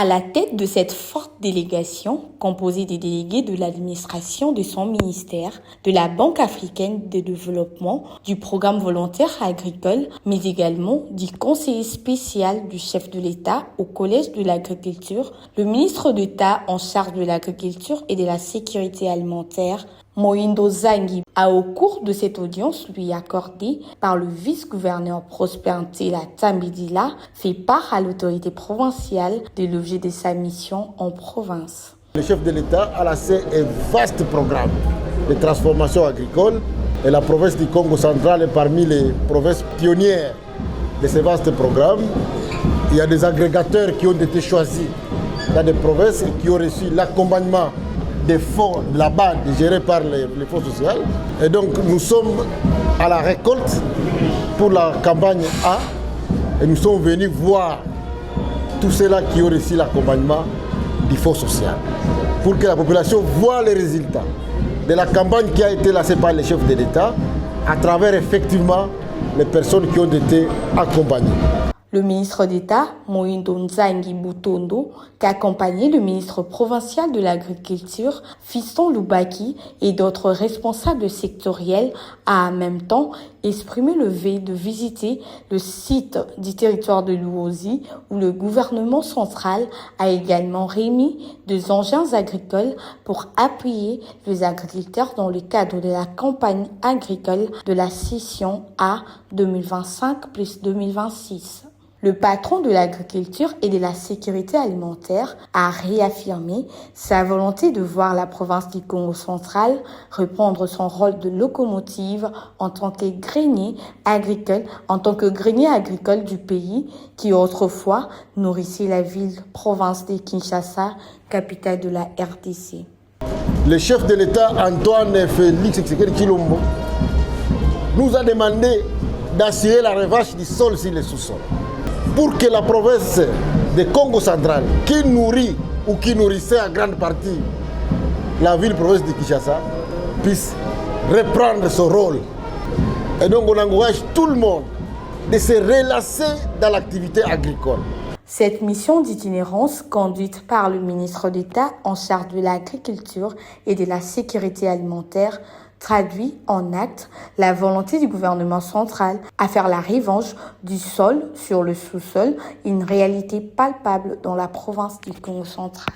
À la tête de cette forte délégation, composée des délégués de l'administration de son ministère, de la Banque africaine de développement, du programme volontaire agricole, mais également du conseiller spécial du chef de l'État au Collège de l'agriculture, le ministre d'État en charge de l'agriculture et de la sécurité alimentaire, Mohindo Zangui, a au cours de cette audience lui accordée par le vice-gouverneur Prosper Ntela Tambidila fait part à l'autorité provinciale de l'objet de sa mission en province. Le chef de l'État a lancé un vaste programme de transformation agricole et la province du Congo central est parmi les provinces pionnières de ce vaste programme. Il y a des agrégateurs qui ont été choisis dans des provinces et qui ont reçu l'accompagnement des fonds de la BAD gérés par les fonds sociaux. Et donc nous sommes à la récolte pour la campagne A et nous sommes venus voir tous ceux-là qui ont reçu l'accompagnement du fonds social pour que la population voit les résultats de la campagne qui a été lancée par les chefs de l'État à travers effectivement les personnes qui ont été accompagnées. Le ministre d'État, Mohindo Nzangi Butondo, qui a accompagné le ministre provincial de l'Agriculture, Fiston Lubaki, et d'autres responsables sectoriels, a en même temps exprimé le vœu de visiter le site du territoire de Luozi, où le gouvernement central a également remis des engins agricoles pour appuyer les agriculteurs dans le cadre de la campagne agricole de la session A 2025+2026. Le patron de l'agriculture et de la sécurité alimentaire a réaffirmé sa volonté de voir la province du Congo central reprendre son rôle de locomotive en tant que grenier agricole du pays qui autrefois nourrissait la ville-province de Kinshasa, capitale de la RDC. Le chef de l'État, Antoine Félix Tshisekedi Tshilombo, nous a demandé d'assurer la revanche du sol sur le sous-sol, pour que la province de Congo central, qui nourrit ou qui nourrissait en grande partie la ville-province de Kinshasa, puisse reprendre son rôle. Et donc on encourage tout le monde de se relancer dans l'activité agricole. Cette mission d'itinérance, conduite par le ministre d'État en charge de l'agriculture et de la sécurité alimentaire, traduit en actes la volonté du gouvernement central à faire la revanche du sol sur le sous-sol, une réalité palpable dans la province du Congo central.